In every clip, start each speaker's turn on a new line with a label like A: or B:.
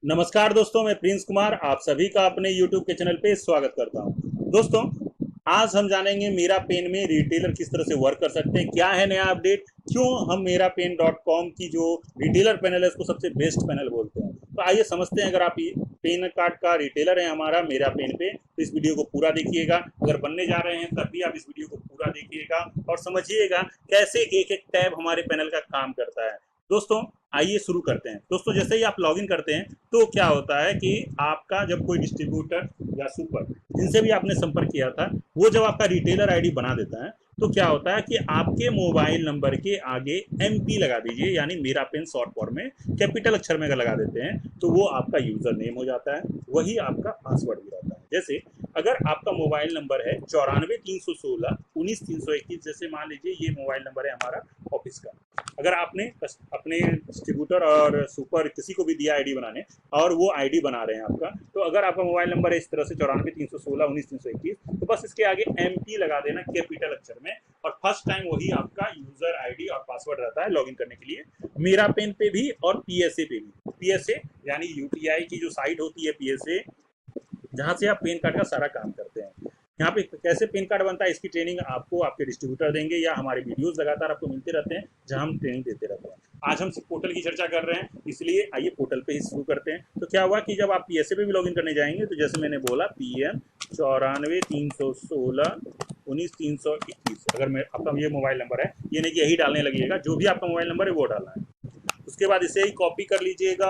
A: नमस्कार दोस्तों, मैं प्रिंस कुमार आप सभी का अपने YouTube के चैनल पे स्वागत करता हूं। दोस्तों, आज हम जानेंगे मेरा पेन में रिटेलर किस तरह से वर्क कर सकते हैं, क्या है नया अपडेट, क्यों हम मेरा पेन डॉट कॉम की जो रिटेलर पैनल है उसको सबसे बेस्ट पैनल बोलते हैं। तो आइए समझते हैं। अगर आप पेन कार्ड का रिटेलर है हमारा मेरा पेन पे, तो इस वीडियो को पूरा देखिएगा। अगर बनने जा रहे हैं तब भी आप इस वीडियो को पूरा देखिएगा और समझिएगा कैसे एक एक टैब हमारे पैनल का काम करता है। दोस्तों, आइए शुरू करते हैं। दोस्तों, जैसे ही आप लॉगिन करते हैं तो क्या होता है कि आपका जब कोई डिस्ट्रीब्यूटर या सुपर जिनसे भी आपने संपर्क किया था, वो जब आपका रिटेलर आईडी बना देता है तो क्या होता है कि आपके मोबाइल नंबर के आगे MP लगा दीजिए, यानी मेरा पेन शॉर्ट फॉर्म में कैपिटल अक्षर में अगर लगा देते हैं तो वो आपका यूजर नेम हो जाता है, वही आपका पासवर्ड भी रहता है। जैसे अगर आपका मोबाइल नंबर है 94 316 19 321, जैसे मान लीजिए ये मोबाइल नंबर है हमारा ऑफिस का। अगर आपने अपने डिस्ट्रीब्यूटर और सुपर किसी को भी दिया आईडी बनाने और वो आईडी बना रहे हैं आपका, तो अगर आपका मोबाइल नंबर है इस तरह से 94 316 19 321, तो बस इसके आगे MP लगा देना कैपिटल अक्षर में, और फर्स्ट टाइम वही आपका यूजर आईडी और पासवर्ड रहता है लॉगिन करने के लिए, मेरा पेन पे भी और PSA पे भी। PSA यानी UTI की जो साइट होती है, PSA जहाँ से आप पेन कार्ड का सारा काम करते हैं। यहाँ पे कैसे पेन कार्ड बनता है इसकी ट्रेनिंग आपको आपके डिस्ट्रीब्यूटर देंगे, या हमारे वीडियोस लगातार आपको मिलते रहते हैं जहाँ हम ट्रेनिंग देते रहते हैं। आज हम पोर्टल की चर्चा कर रहे हैं, इसलिए आइए पोर्टल पे ही शुरू करते हैं। तो क्या हुआ कि जब आप PSA पे भी लॉगिन करने जाएंगे तो जैसे मैंने बोला PM 94 316 19 321, अगर मैं आपका ये मोबाइल नंबर है, ये नहीं कि यही डालने लगिएगा, जो भी आपका मोबाइल नंबर है वो डालना है। उसके बाद इसे ही कॉपी कर लीजिएगा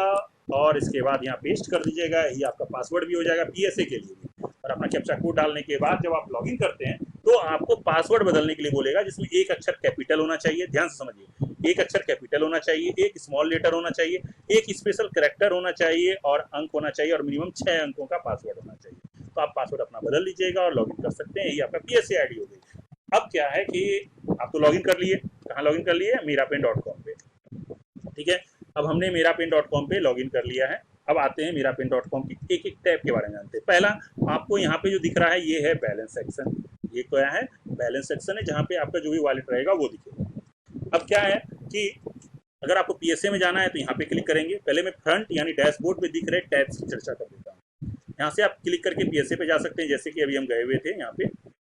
A: और इसके बाद यहाँ पेस्ट कर दीजिएगा, यही आपका पासवर्ड भी हो जाएगा PSA के लिए भी। और अपना कैप्चा कोड डालने के बाद जब आप लॉगिन करते हैं तो आपको पासवर्ड बदलने के लिए बोलेगा, जिसमें एक अक्षर कैपिटल होना चाहिए, ध्यान से समझिए, एक अक्षर कैपिटल होना चाहिए, एक स्मॉल लेटर होना चाहिए, एक स्पेशल कैरेक्टर होना चाहिए और अंक होना चाहिए, और मिनिमम 6 अंकों का पासवर्ड होना चाहिए। तो आप पासवर्ड अपना बदल लीजिएगा और लॉगिन कर सकते हैं, यही आपका PSA आईडी हो गई। अब क्या है कि आप तो लॉगिन कर लिए, कहाँ लॉगिन कर लिए, मेरा पेन डॉट कॉम पे। ठीक है, अब हमने मेरा पेन डॉट कॉम पे लॉगिन कर लिया है। अब आते हैं मेरा पेन डॉट कॉम की एक एक टैब के बारे में जानते हैं। पहला आपको यहाँ पे जो दिख रहा है ये है बैलेंस सेक्शन। ये क्या है? बैलेंस सेक्शन है, जहाँ पे आपका जो भी वॉलेट रहेगा वो दिखेगा। अब क्या है कि अगर आपको PSA में जाना है तो यहाँ पे क्लिक करेंगे। पहले मैं फ्रंट यानी डैशबोर्ड पे दिख रहे टैब्स की चर्चा कर देता हूँ। यहाँ से आप क्लिक करके PSA पे जा सकते हैं, जैसे कि अभी हम गए हुए थे यहाँ पे।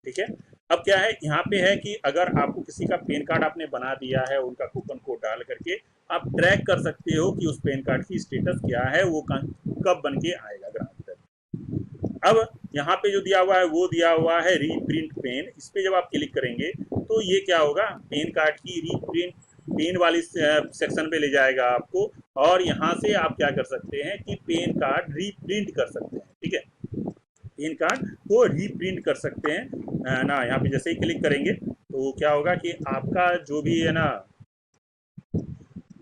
A: ठीक है, अब क्या है यहाँ पे है कि अगर आपको किसी का पेन कार्ड आपने बना दिया है, उनका कूपन कोड डाल करके आप ट्रैक कर सकते हो कि उस पेन कार्ड की स्टेटस क्या है, वो कब बन के आएगा ग्राहक तक। अब यहाँ पे जो दिया हुआ है वो दिया हुआ है रीप्रिंट पेन। इस पे जब आप क्लिक करेंगे तो ये क्या होगा, पेन कार्ड की रीप्रिंट पेन वाली सेक्शन पे ले जाएगा आपको, और यहाँ से आप क्या कर सकते हैं कि पेन कार्ड रीप्रिंट कर सकते हैं। ठीक है, पेन कार्ड को रीप्रिंट कर सकते हैं ना। यहाँ पे जैसे ही क्लिक करेंगे तो क्या होगा कि आपका जो भी है ना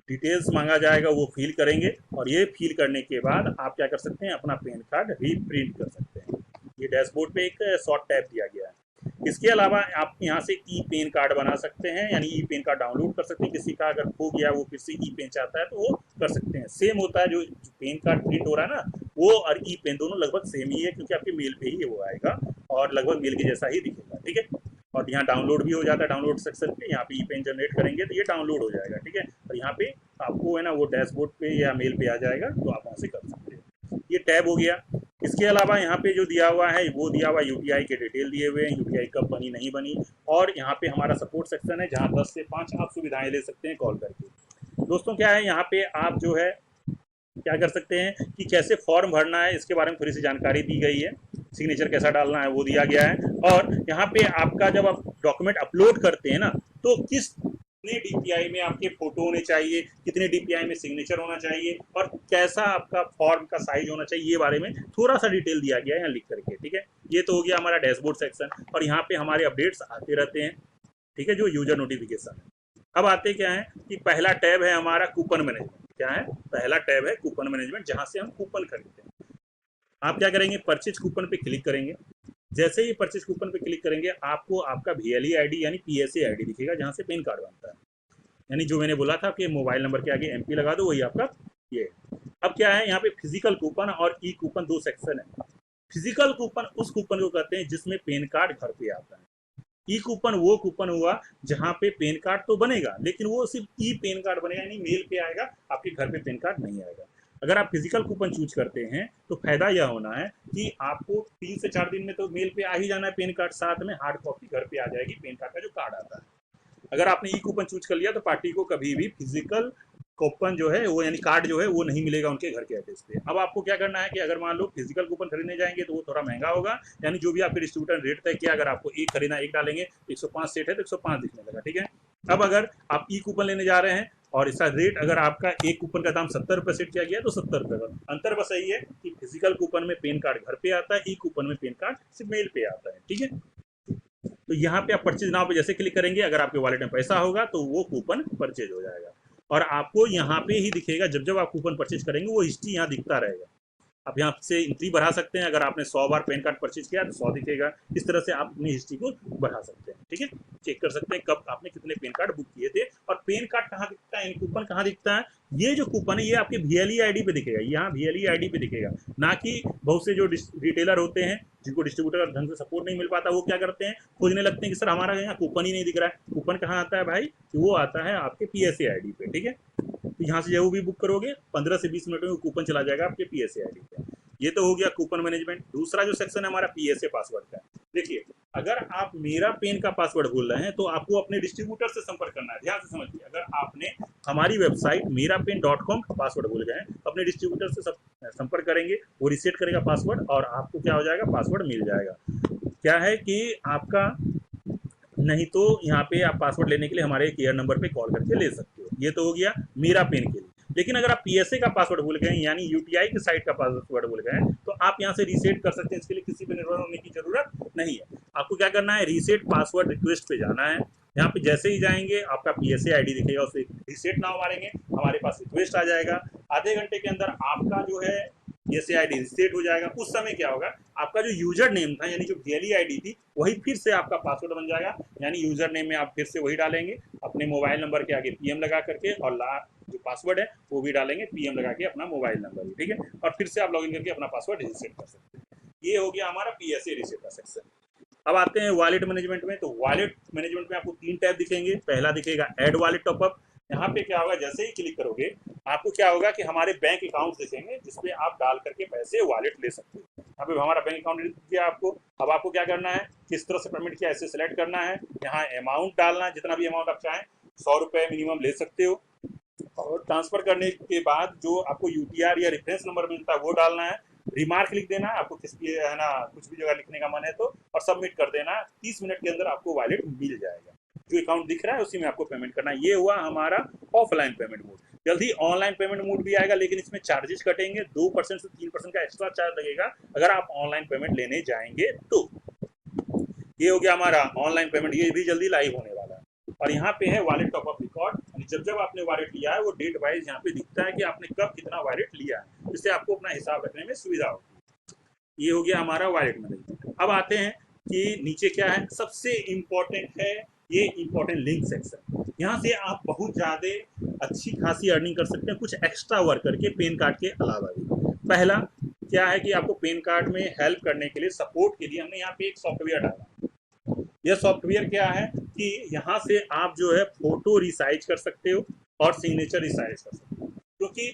A: डिटेल्स मांगा जाएगा वो फिल करेंगे, और ये फिल करने के बाद आप क्या कर सकते हैं, अपना पेन कार्ड रीप्रिंट कर सकते हैं। ये डैशबोर्ड पे एक शॉर्ट टैब दिया गया है। इसके अलावा आप यहाँ से ई पेन कार्ड बना सकते हैं, यानी ई पेन कार्ड डाउनलोड कर सकते हैं। किसी का अगर खो गया, वो फिर से ई पेन चाहता है तो वो कर सकते हैं। सेम होता है, जो पेन कार्ड प्रिंट हो रहा है ना, वो और ई पेन दोनों लगभग सेम ही है, क्योंकि आपके मेल पे ही वो आएगा और लगभग मेल के जैसा ही दिखेगा। ठीक है, और यहाँ डाउनलोड भी हो जाता है। डाउनलोड सेक्शन पे यहाँ पे ई पेन जनरेट करेंगे तो ये डाउनलोड हो जाएगा। ठीक है, और यहाँ पे आपको है ना वो डैशबोर्ड पे या मेल पे आ जाएगा, तो आप वहाँ से कर सकते हैं। ये टैब हो गया। इसके अलावा यहाँ पे जो दिया हुआ है वो दिया हुआ UTI के डिटेल दिए हुए हैं, UTI कब बनी नहीं बनी, और यहाँ पे हमारा सपोर्ट सेक्शन है जहाँ 10 से 5 आप सुविधाएं ले सकते हैं कॉल करके। दोस्तों, क्या है यहाँ पे आप जो है क्या कर सकते हैं कि कैसे फॉर्म भरना है, इसके बारे में थोड़ी सी जानकारी दी गई है। सिग्नेचर कैसा डालना है वो दिया गया है, और यहाँ पे आपका जब आप डॉक्यूमेंट अपलोड करते हैं ना, तो कितने DPI में आपके फोटो होने चाहिए, कितने DPI में सिग्नेचर होना चाहिए, और कैसा आपका फॉर्म का साइज होना चाहिए, ये बारे में थोड़ा सा डिटेल दिया गया है यहाँ लिख करके। ठीक है, ये तो हो गया हमारा डैशबोर्ड सेक्शन, और यहाँ पे हमारे अपडेट्स आते रहते हैं। ठीक है, जो यूजर नोटिफिकेशन है। अब आते क्या है कि पहला टैब है हमारा कूपन मैनेजमेंट। क्या है? पहला टैब है कूपन मैनेजमेंट, जहां से हम कूपन खरीदते हैं। आप क्या करेंगे, परचेज कूपन पे क्लिक करेंगे। जैसे ही परचेज कूपन पे क्लिक करेंगे आपको आपका VLE आईडी यानी PSA आईडी दिखेगा, जहां से पेन कार्ड बनता है। यानी जो मैंने बोला था कि मोबाइल नंबर के आगे MP लगा दो, वही आपका ये। अब क्या है, यहाँ पे फिजिकल कूपन और ई कूपन दो सेक्शन है। फिजिकल कूपन उस कूपन को कहते हैं जिसमें पेन कार्ड घर पे आता है। ई कूपन वो कूपन हुआ जहां पे पेन कार्ड तो बनेगा, लेकिन वो सिर्फ ई पेन कार्ड बनेगा, यानी मेल पे आएगा, आपके घर पे पेन कार्ड नहीं आएगा। अगर आप फिजिकल कूपन चूज करते हैं तो फायदा यह होना है कि आपको 3 से 4 दिन में तो मेल पे आ ही जाना है पेन कार्ड, साथ में हार्ड कॉपी घर पे आ जाएगी पेन कार्ड का जो कार्ड आता है। अगर आपने ई कूपन चूज कर लिया तो पार्टी को कभी भी फिजिकल कूपन जो है वो यानी कार्ड जो है वो नहीं मिलेगा उनके घर के एड्रेस पे। अब आपको क्या करना है कि अगर मान लो फिजिकल कूपन खरीदने जाएंगे तो वो थोड़ा महंगा होगा, यानी जो भी आपके डिस्ट्रीब्यूटर रेट तय किया, अगर आपको एक खरीदना एक डालेंगे 105 सेट है तो 105 दिखने लगा, ठीक है। अब अगर आप ई कूपन लेने जा रहे हैं और इसका रेट अगर आपका एक कूपन का दाम 70 रुपये सेट किया गया तो 70 रुपये का अंतर बस यही है कि फिजिकल कूपन में पेन कार्ड घर पे आता है, ई कूपन में पेन कार्ड सिर्फ मेल पे आता है, ठीक है। तो यहाँ पे आप परचेज नाउ पे जैसे क्लिक करेंगे, अगर आपके वॉलेट में पैसा होगा तो वो कूपन परचेज हो जाएगा और आपको यहाँ पे ही दिखेगा। जब जब आप कूपन परचेज करेंगे वो हिस्ट्री यहाँ दिखता रहेगा। आप यहाँ से एंट्री बढ़ा सकते हैं, अगर आपने 100 बार पेन कार्ड परचेज किया तो 100 दिखेगा। इस तरह से आप अपनी हिस्ट्री को बढ़ा सकते हैं, ठीक है। चेक कर सकते हैं कब आपने कितने पेन कार्ड बुक किए थे। और पेन कार्ड कहाँ दिखता है, कूपन कहाँ दिखता है, ये जो कूपन है ये आपके VLE ID पे दिखेगा, यहाँ VLE ID पे दिखेगा। ना कि बहुत से जो रिटेलर होते हैं जिनको डिस्ट्रीब्यूटर ढंग से सपोर्ट नहीं मिल पाता, वो क्या करते हैं, खोजने लगते हैं कि सर हमारा यहाँ कूपन ही नहीं दिख रहा है। कूपन कहाँ आता है भाई, वो आता है आपके PSA ID पे, ठीक है। तो यहाँ से जो भी बुक करोगे 15 से 20 मिनट में कूपन चला जाएगा आपके PSA ID पे। ये तो हो गया कूपन मैनेजमेंट। दूसरा जो सेक्शन है हमारा PSA पासवर्ड का। देखिए, अगर आप मेरा पेन का पासवर्ड भूल रहे हैं तो आपको अपने डिस्ट्रीब्यूटर से संपर्क करना है। ध्यान से समझिए, अगर आपने हमारी वेबसाइट merapen.com का पासवर्ड भूल गए हैं, अपने डिस्ट्रीब्यूटर से संपर्क करेंगे, वो रिसेट करेगा पासवर्ड और आपको क्या हो जाएगा, पासवर्ड मिल जाएगा। क्या है कि आपका नहीं तो यहाँ पे आप पासवर्ड लेने के लिए हमारे केयर नंबर पे कॉल करके ले सकते हो। ये तो हो गया मेरा पेन के लिए। लेकिन अगर आप PSA का पासवर्ड भूल गए यानी UTI की साइट का पासवर्ड भूल गए तो आप यहाँ से रीसेट कर सकते हैं। इसके लिए किसी पे निर्भर होने की जरूरत नहीं है। आपको क्या करना है, रीसेट पासवर्ड रिक्वेस्ट पे जाना है। यहाँ पे जैसे ही जाएंगे आपका PSA ID दिखेगा, उसे रीसेट नाउ मारेंगे, हमारे पास रिक्वेस्ट आ जाएगा। आधे घंटे के अंदर आपका जो है PSA ID रीसेट हो जाएगा। उस समय क्या होगा, आपका जो यूजर नेम था यानी जो VLE ID थी वही फिर से आपका पासवर्ड बन जाएगा। यानी यूजर नेम में आप फिर से वही डालेंगे, अपने मोबाइल नंबर के आगे PM लगा करके, और जो पासवर्ड है वो भी डालेंगे PM लगा के अपना मोबाइल नंबर, ठीक है। और फिर से आप लॉगिन करके अपना पासवर्ड रीसेट कर सकते हैं। ये हो गया हमारा PSA रीसेट का सेक्शन। अब आते हैं वॉलेट मैनेजमेंट में। तो वॉलेट मैनेजमेंट में आपको 3 टैब दिखेंगे। पहला दिखेगा ऐड वॉलेट टॉपअप। यहाँ पे क्या होगा, जैसे ही क्लिक करोगे आपको क्या होगा कि हमारे बैंक अकाउंट दिखेंगे जिसपे आप डाल करके पैसे वॉलेट ले सकते हो। यहाँ पे हमारा बैंक अकाउंट दिया आपको। अब आपको क्या करना है, किस तरह से पेमेंट किया ऐसे सेलेक्ट करना है। यहाँ अमाउंट डालना है, जितना भी अमाउंट आप चाहें, 100 रुपये मिनिमम ले सकते हो। और ट्रांसफर करने के बाद जो आपको UTR या रेफरेंस नंबर मिलता है वो डालना है। रिमार्क लिख देना है, आपको किस है ना कुछ भी जगह लिखने का मन है तो, और सबमिट कर देना। 30 मिनट के अंदर आपको वॉलेट मिल जाएगा। जो अकाउंट दिख रहा है उसी में आपको पेमेंट करना है। ये हुआ हमारा ऑफलाइन पेमेंट मोड। जल्दी ऑनलाइन पेमेंट मोड भी आएगा, लेकिन इसमें चार्जेस कटेंगे। 2% से 3% का एक्स्ट्रा चार्ज लगेगा अगर आप ऑनलाइन पेमेंट लेने जाएंगे तो। ये हो गया हमारा ऑनलाइन पेमेंट, ये भी जल्दी लाइव होने वाला है। और यहाँ पे है वॉलेट टॉपअप रिकॉर्ड। जब जब आपने वॉलेट लिया है वो डेट वाइज यहाँ पे दिखता है कि आपने कब कितना वॉलेट लिया है, जिससे आपको अपना हिसाब रखने में सुविधा होगी। ये हो गया हमारा वॉलेट मैनेजमेंट। अब आते हैं कि नीचे क्या है, सबसे इम्पोर्टेंट है ये इम्पोर्टेंट लिंक सेक्शन। यहाँ से आप बहुत ज़्यादा अच्छी खासी अर्निंग कर सकते हैं कुछ एक्स्ट्रा वर्क करके, पेन कार्ड के अलावा भी। पहला क्या है कि आपको पेन कार्ड में हेल्प करने के लिए, सपोर्ट के लिए हमने यहाँ पे एक सॉफ्टवेयर डाला। यह सॉफ्टवेयर क्या है कि यहाँ से आप जो है फोटो रिसाइज कर सकते हो और सिग्नेचर रिसाइज कर सकते हो। क्योंकि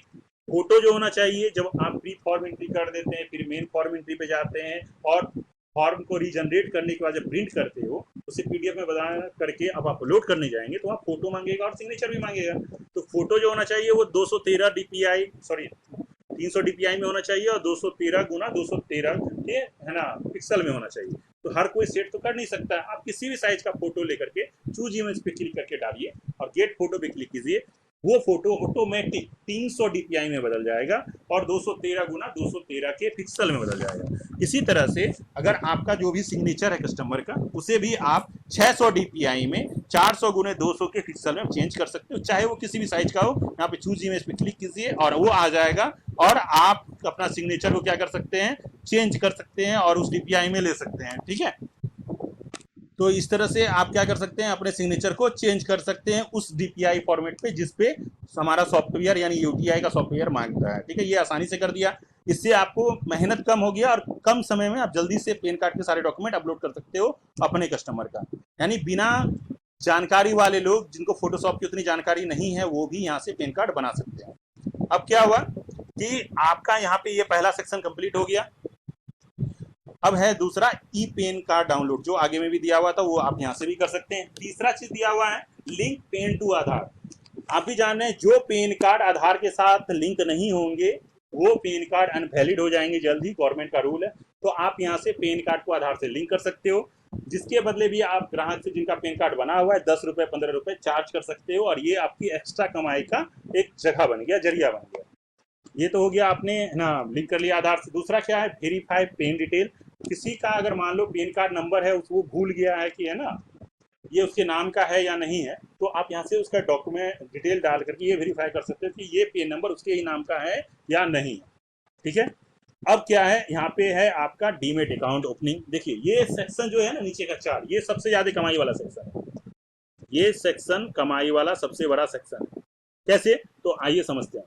A: फोटो जो होना चाहिए, जब आप प्री फॉर्म एंट्री कर देते हैं फिर मेन फॉर्म एंट्री पे जाते हैं और फॉर्म को रीजनरेट करने के बाद जब प्रिंट करते हो उसे PDF में बना करके अब आप अपलोड करने जाएंगे तो आप फोटो मांगेगा और सिग्नेचर भी मांगेगा। तो फोटो जो होना चाहिए वो 213 DPI सॉरी 300 DPI में होना चाहिए और 213 गुना 213 के है ना पिक्सल में होना चाहिए। तो हर कोई सेट तो कर नहीं सकता। आप किसी भी साइज का फोटो लेकर के चूज इमेज पे क्लिक करके डालिए और गेट फोटो पे क्लिक कीजिए। वो फोटो ऑटोमेटिक 300 DPI में बदल जाएगा और 213 गुना 213 के पिक्सल में बदल जाएगा। इसी तरह से अगर आपका जो भी सिग्नेचर है कस्टमर का, उसे भी आप 600 DPI में 400 गुने 200 के पिक्सल में चेंज कर सकते हो, चाहे वो किसी भी साइज का हो। यहाँ पे चूज इमेज पे क्लिक कीजिए और वो आ जाएगा और आप अपना सिग्नेचर को क्या कर सकते हैं, चेंज कर सकते हैं और उस DPI में ले सकते हैं, ठीक है। तो इस तरह से आप क्या कर सकते हैं, अपने सिग्नेचर को चेंज कर सकते हैं उस DPI फॉर्मेट पे जिस पे हमारा सॉफ्टवेयर यानी UTI का सॉफ्टवेयर मांगता है, ठीक है। ये आसानी से कर दिया। इससे आपको मेहनत कम हो गया और कम समय में आप जल्दी से पेन कार्ड के सारे डॉक्यूमेंट अपलोड कर सकते हो अपने कस्टमर का। यानी बिना जानकारी वाले लोग जिनको फोटोशॉप की उतनी जानकारी नहीं है वो भी यहाँ से पेन कार्ड बना सकते हैं। अब क्या हुआ कि आपका यहाँ पे ये पहला सेक्शन कंप्लीट हो गया। अब है दूसरा ई पेन कार्ड डाउनलोड, जो आगे में भी दिया हुआ था, वो आप यहाँ से भी कर सकते हैं। तीसरा चीज दिया हुआ है लिंक पेन टू आधार। आप भी जान रहे हैं जो पेन कार्ड आधार के साथ लिंक नहीं होंगे वो पेन कार्ड अनवैलिड हो जाएंगे जल्द ही, गवर्नमेंट का रूल है। तो आप यहाँ से पेन कार्ड को आधार से लिंक कर सकते हो, जिसके बदले भी आप ग्राहक से जिनका पेन कार्ड बना हुआ है 10 रुपए 15 रुपए चार्ज कर सकते हो, और ये आपकी एक्स्ट्रा कमाई का एक जगह बन गया, जरिया बन गया। ये तो हो गया, आपने ना लिंक कर लिया आधार से। दूसरा क्या है, वेरीफाई पेन डिटेल। किसी का अगर मान लो पेन कार्ड नंबर है वो भूल गया है कि है ना ये उसके नाम का है या नहीं है, तो आप यहाँ से उसका डॉक्यूमेंट डिटेल डाल करके ये वेरीफाई कर सकते हो कि ये पेन नंबर उसके ही नाम का है या नहीं। ठीक है। अब क्या है, यहाँ पे है आपका डीमेट अकाउंट ओपनिंग। देखिए ये सेक्शन जो है ना नीचे का 4, ये सबसे ज्यादा कमाई वाला सेक्शन है। ये सेक्शन कमाई वाला सबसे बड़ा सेक्शन है। कैसे, तो आइए समझते हैं।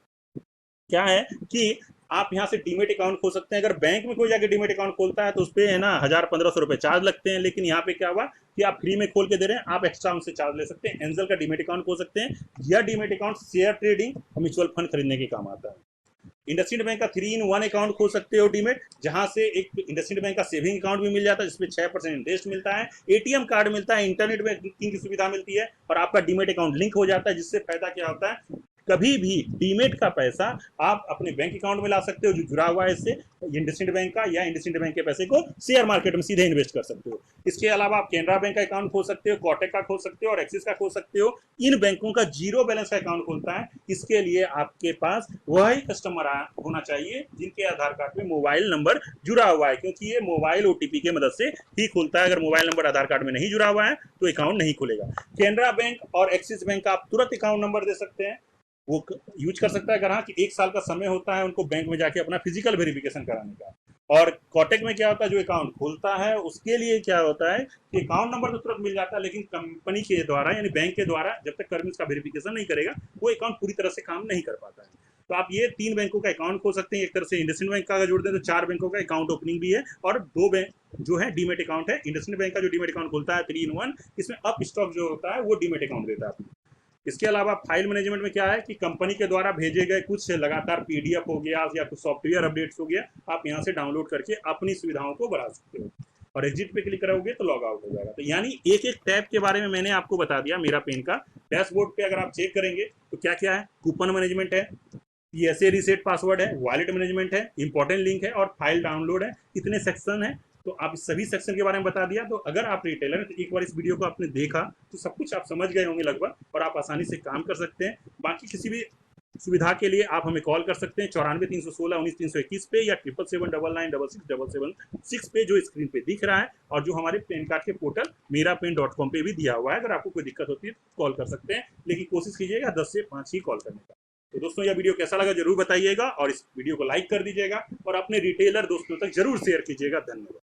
A: क्या है कि आप यहाँ से डीमेट अकाउंट खोल सकते हैं। अगर बैंक में कोई जाके डीमेट अकाउंट खोलता है तो उस पर है ना 1000-1500 रुपए चार्ज लगते हैं, लेकिन यहाँ पे क्या हुआ कि आप फ्री में खोल के दे रहे हैं, आप एक्स्ट्रा उनसे चार्ज ले सकते हैं। एंजल का डीमेट अकाउंट खोल सकते हैं, या डीमेट अकाउंट शेयर ट्रेडिंग और म्यूचुअल फंड खरीदने के काम आता है। इंडसइंड बैंक का 3-in-1 अकाउंट खोल सकते हो डीमेट, जहां से एक इंडसइंड बैंक का सेविंग अकाउंट भी मिल जाता है जिसमें 6% इंटरेस्ट मिलता है, एटीएम कार्ड मिलता है, इंटरनेट बैंकिंग की सुविधा मिलती है, और आपका डीमेट अकाउंट लिंक हो जाता है, जिससे फायदा क्या होता है, कभी भी डीमेट का पैसा आप अपने बैंक अकाउंट में ला सकते हो जो जुड़ा हुआ है इससे, इंडसइंड बैंक का, या इंडसइंड बैंक के पैसे को शेयर मार्केट में सीधे इन्वेस्ट कर सकते हो। इसके अलावा आप कैनरा बैंक का अकाउंट खोल सकते हो, कोटक का खोल सकते हो, और एक्सिस का खोल सकते हो। इन बैंकों का जीरो बैलेंस का अकाउंट खोलता है। इसके लिए आपके पास वही कस्टमर होना चाहिए जिनके आधार कार्ड में मोबाइल नंबर जुड़ा हुआ है, क्योंकि ये मोबाइल ओटीपी की मदद से ही खुलता है। अगर मोबाइल नंबर आधार कार्ड में नहीं जुड़ा हुआ है तो अकाउंट नहीं खुलेगा। कैनरा बैंक और एक्सिस बैंक का आप तुरंत अकाउंट नंबर दे सकते हैं, वो यूज कर सकता है ग्राहक कि 1 साल का समय होता है उनको बैंक में जाके अपना फिजिकल वेरिफिकेशन कराने का। और कोटक में क्या होता है, जो अकाउंट खुलता है उसके लिए क्या होता है कि अकाउंट नंबर तो तुरंत मिल जाता है, लेकिन कंपनी के द्वारा यानी बैंक के द्वारा जब तक कर्मी उसका वेरिफिकेशन नहीं करेगा वो अकाउंट पूरी तरह से काम नहीं कर पाता है। तो आप ये 3 बैंकों का अकाउंट खोल सकते हैं। एक तरह से इंडसइंड बैंक का अगर जोड़ दें तो 4 बैंकों का अकाउंट ओपनिंग भी है, और 2 बैंक जो है डीमेट अकाउंट है। इंडसइंड बैंक का जो डीमेट अकाउंट खुलता है 3-in-1, इसमें अप स्टॉक जो होता है वो डीमेट अकाउंट देता है। इसके अलावा फाइल मैनेजमेंट में क्या है कि कंपनी के द्वारा भेजे गए कुछ लगातार पीडीएफ हो गया या कुछ सॉफ्टवेयर अपडेट्स हो गया, आप यहाँ से डाउनलोड करके अपनी सुविधाओं को बढ़ा सकते हो, और एग्जिट पे क्लिक करोगे तो लॉग आउट हो जाएगा। तो यानी एक एक टैब के बारे में मैंने आपको बता दिया। मेरा पेन का डैशबोर्ड पे अगर आप चेक करेंगे तो क्या क्या है, कूपन मैनेजमेंट है, पीएसए रीसेट पासवर्ड है, वॉलेट मैनेजमेंट है, इंपॉर्टेंट लिंक है, और फाइल डाउनलोड है। इतने सेक्शन है, तो आप सभी सेक्शन के बारे में बता दिया। तो अगर आप रिटेलर हैं तो एक बार इस वीडियो को आपने देखा तो सब कुछ आप समझ गए होंगे लगभग, और आप आसानी से काम कर सकते हैं। बाकी किसी भी सुविधा के लिए आप हमें कॉल कर सकते हैं 94-316-19-321 पे, या 7779967776 पे जो स्क्रीन पे दिख रहा है, और जो हमारे पेन कार्ड के पोर्टल merapen.com पे भी दिया हुआ है। अगर आपको कोई दिक्कत होती है तो कॉल कर सकते हैं, लेकिन कोशिश कीजिएगा 10 से 5 ही कॉल करने का। तो दोस्तों यह वीडियो कैसा लगा जरूर बताइएगा, और इस वीडियो को लाइक कर दीजिएगा, और अपने रिटेलर दोस्तों तक जरूर शेयर कीजिएगा। धन्यवाद।